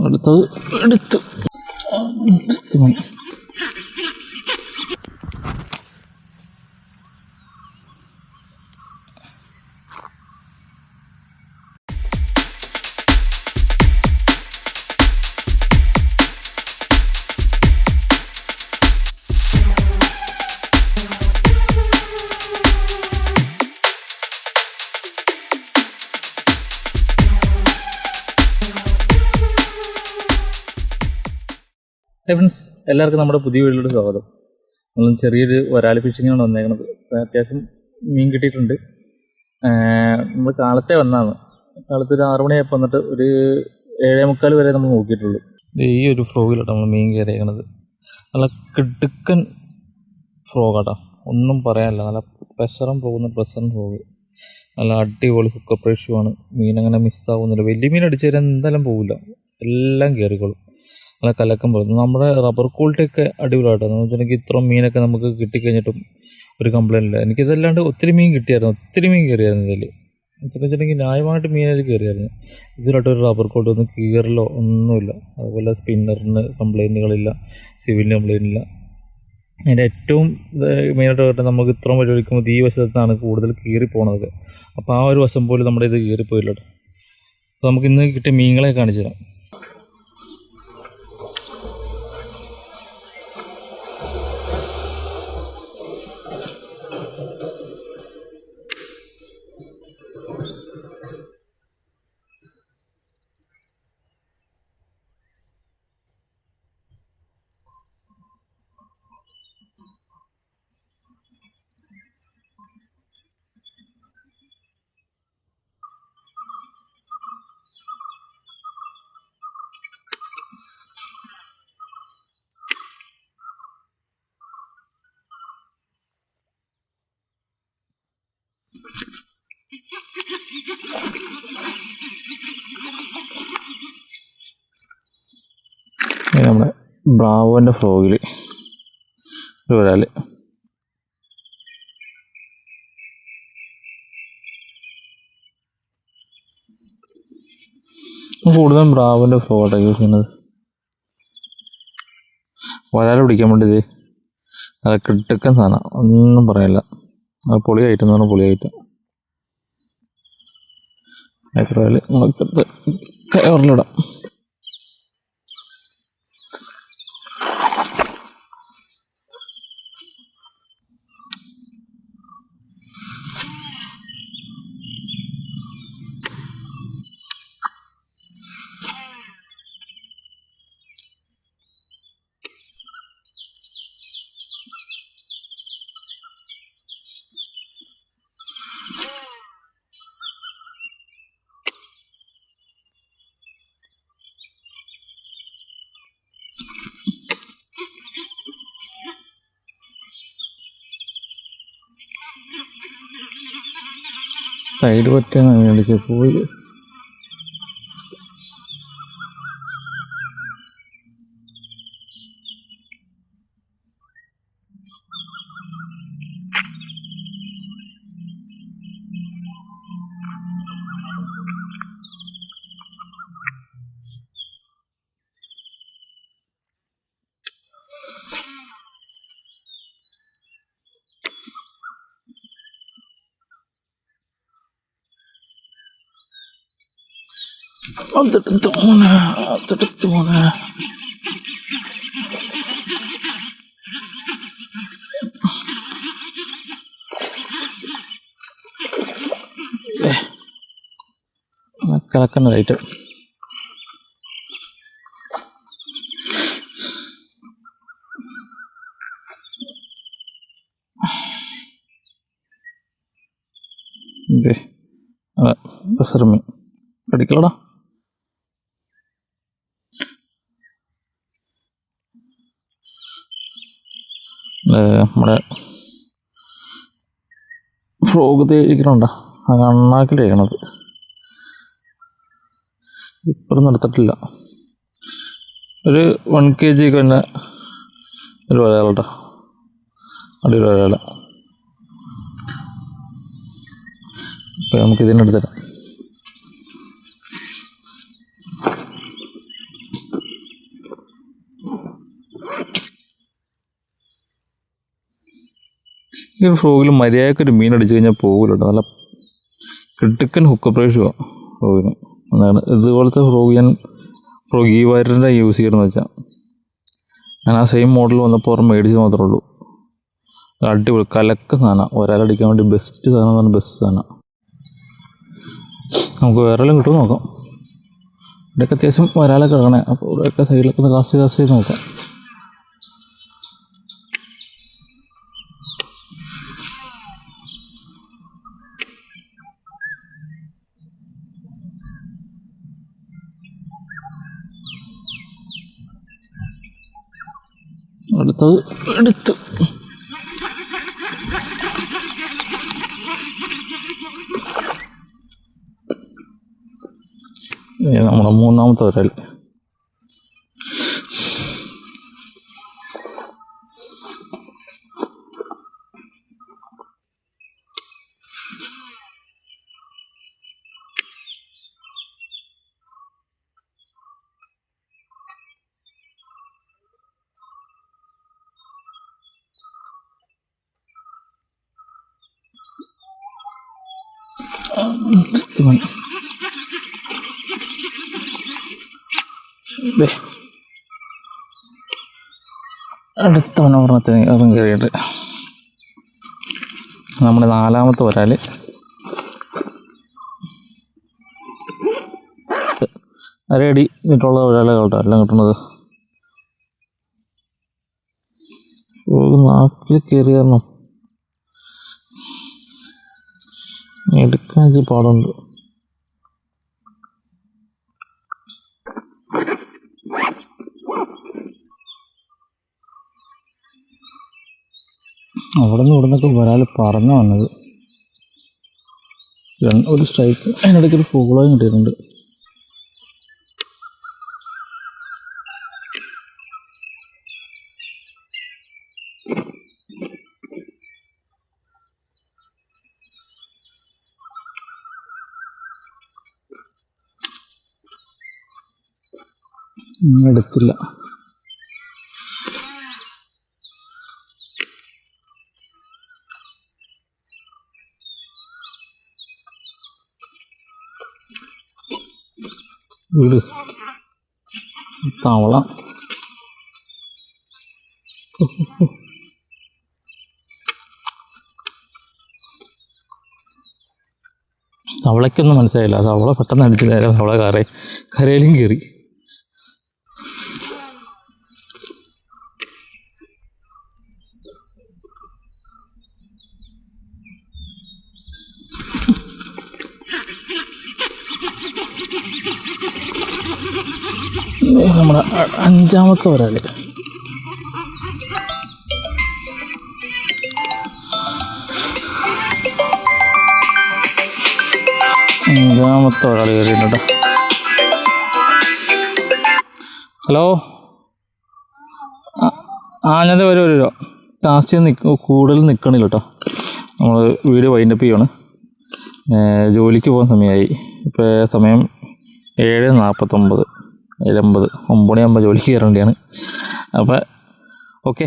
അടുത്തത് എടുത്തു. ഫ്രണ്ട്സ്, എല്ലാവർക്കും നമ്മുടെ പുതിയ വീട്ടിലോട്ട് സ്വാഗതം. നമ്മൾ ചെറിയൊരു വരാൽ ഫിഷിങ്ങിനാണ് വന്നേക്കുന്നത്. അത്യാവശ്യം മീൻ കിട്ടിയിട്ടുണ്ട്. നമ്മൾ കാലത്തെ വന്നതാണ്. കാലത്ത് ഒരു 6 മണിയായപ്പോൾ വന്നിട്ട് ഒരു 7:45 വരെ നമ്മൾ നോക്കിയിട്ടുള്ളൂ. ഈ ഒരു ഫ്രോഗിലോട്ട് നമ്മൾ മീൻ കയറിയേക്കണത്. നല്ല കിടുക്കൻ ഫ്രോഗാട്ടോ, ഒന്നും പറയാനില്ല. നല്ല പെസറം ഫ്രോഗ്. നല്ല അടിപൊളി ഹുക്കപ്പ് റേഷ്യോ ആണ്. മീനങ്ങനെ മിസ്സാവുന്നില്ല. വലിയ മീൻ അടിച്ചു തരാൻ എന്തായാലും പോകില്ല, എല്ലാം കയറിക്കോളും. നല്ല കലക്കം പോകും. നമ്മുടെ റബ്ബർ ക്വാളിറ്റിയൊക്കെ അടിപൊളിയായിട്ടോ. എന്ന് വെച്ചിട്ടുണ്ടെങ്കിൽ ഇത്ര മീനൊക്കെ നമുക്ക് കിട്ടിക്കഴിഞ്ഞിട്ടും ഒരു കംപ്ലയിൻ്റ് ഇല്ല. എനിക്കിതല്ലാണ്ട് ഒത്തിരി മീൻ കിട്ടിയായിരുന്നു, ഒത്തിരി മീൻ കയറിയായിരുന്നു ഇതിൽ. എന്ന് വെച്ചിട്ടുണ്ടെങ്കിൽ ന്യായമായിട്ട് മീനതിൽ കയറിയായിരുന്നു. ഇതിലായിട്ട് ഒരു റബ്ബർ ക്വാളിറ്റി ഒന്നും കീറലോ ഒന്നുമില്ല. അതുപോലെ സ്പിന്നറിന് കംപ്ലയിൻറ്റുകളില്ല, സിവിലിന് കംപ്ലയിൻ്റ് ഇല്ല. അതിൻ്റെ ഏറ്റവും മെയിനായിട്ട് പറഞ്ഞാൽ നമുക്ക് ഇത്രയും വഴി ഒഴിക്കുമ്പോൾ ഈ വശത്താണ് കൂടുതൽ കീറി പോണതൊക്കെ. അപ്പോൾ ആ ഒരു വശം പോലും നമ്മുടെ ഇത് കീറിപ്പോയില്ല. അപ്പോൾ നമുക്ക് ഇന്ന് കിട്ടിയ മീനുകളെ കാണിച്ചു തരാം. നമ്മുടെ ബ്രാവോൻ്റെ ഫ്രോഗിൽ വരാൽ കൂടുതലും ബ്രാവോൻ്റെ ഫ്രോഗാണ് യൂസ് ചെയ്യുന്നത്. വരാൽ പിടിക്കാൻ വേണ്ടി ഇത് അത് കിടക്കൻ സാധനം, ഒന്നും പറയാനില്ല. അത് പൊളിയായിട്ട് എന്ന് പറഞ്ഞാൽ പൊളിയായിട്ട് വരാൽ നമുക്കെടുത്ത് കയറിലിടാം. സൈഡ് പറ്റാൻ മേടിച്ച് പോയി. അതെടുത്ത് മോനെ കലക്കണ്ടായിട്ട്. ഇതേ പെസറമീൻ കടിക്കലടാ. നമ്മുടെ ഫ്രോഗ് തേക്കണുണ്ടോ, ആ കണ്ണാക്കിൽ തേക്കണത് ഇപ്പോഴൊന്നും എടുത്തിട്ടില്ല. ഒരു 1 kg തന്നെ ഒരു വരാല കേട്ടോ, അടിപൊളി വരാല. ഇപ്പം നമുക്ക് ഇതിനെടുത്തരാം. ഈ ഒരു ഫ്രോഗിൽ മര്യാദക്കൊരു മീൻ അടിച്ചു കഴിഞ്ഞാൽ പോകില്ല കേട്ടോ. നല്ല കിടുക്കൻ ഹുക്ക് പ്രേഷുമാണ് ഫ്രോഗിന്. അതാണ് ഇതുപോലത്തെ ഫ്രോഗ് ഞാൻ ഫ്രോഗ് ഈ വയറിൻ്റെ യൂസ് ചെയ്യണമെന്ന് വെച്ചാൽ ഞാൻ ആ സെയിം മോഡൽ വന്നപ്പോൾ ഓർമ്മ മേടിച്ച് മാത്രമേ ഉള്ളൂ. അടിപൊളി കലക്ക സാധനം, ഒരാളടിക്കാൻ വേണ്ടി ബെസ്റ്റ് സാധനം എന്ന് പറഞ്ഞാൽ ബെസ്റ്റ് സാധനം. നമുക്ക് വേറെ എല്ലാം കിട്ടുമെന്ന് നോക്കാം. ഇവിടെയൊക്കെ അത്യാവശ്യം ഒരാളൊക്കെ കാണേ, അപ്പോൾ ഇവിടെയൊക്കെ സൈഡിലൊക്കെ ഒന്ന് കാസ്റ്റ് ചെയ്ത് നോക്കാം. അടുത്തത് എടുത്ത് നമ്മുടെ മൂന്നാമത്തെ ഒരാൾ. അടുത്തവൻ ഒരെണ്ണത്തിന് ഇറങ്ങി കയറിയിട്ട് നമ്മുടെ നാലാമത്തെ ഒരാൾ. അരയടി കിട്ടുള്ള ഒരാളെ കേട്ടോ എല്ലാം കിട്ടുന്നത്. നാക്കിൽ കയറി കാരണം എടുക്കാൻ വെച്ച് പാടുണ്ട്. അവിടെ നിന്ന് ഇവിടുന്നൊക്കെ ഒരാൾ പറഞ്ഞു വന്നത്. ഒരു സ്ട്രൈക്ക് അതിനിടയ്ക്ക് ഒരു പൂളയും കിട്ടിയിട്ടുണ്ട്. എടുത്തില്ല. വീട് തവള തവളയ്ക്കൊന്നും മനസ്സിലായില്ല. തവള പെട്ടെന്ന് അടിച്ച് നേരെ തവള കരയിലും കയറി. നമ്മുടെ അഞ്ചാമത്തെ ഒരാൾ. കയറിയിട്ടുണ്ട്. ഹലോ, ഞാനത് വരുമല്ലോ. കാസ്റ്റ് കൂടുതൽ നിൽക്കണില്ല കേട്ടോ. നമ്മൾ വീഡിയോ വൈൻഡപ്പ് ചെയ്യാണ്. ജോലിക്ക് പോകാൻ സമയമായി. ഇപ്പോൾ സമയം 7:49, 9 മണിയാകുമ്പോൾ ജോലിക്ക് കയറേണ്ടതാണ്. അപ്പോൾ ഓക്കെ.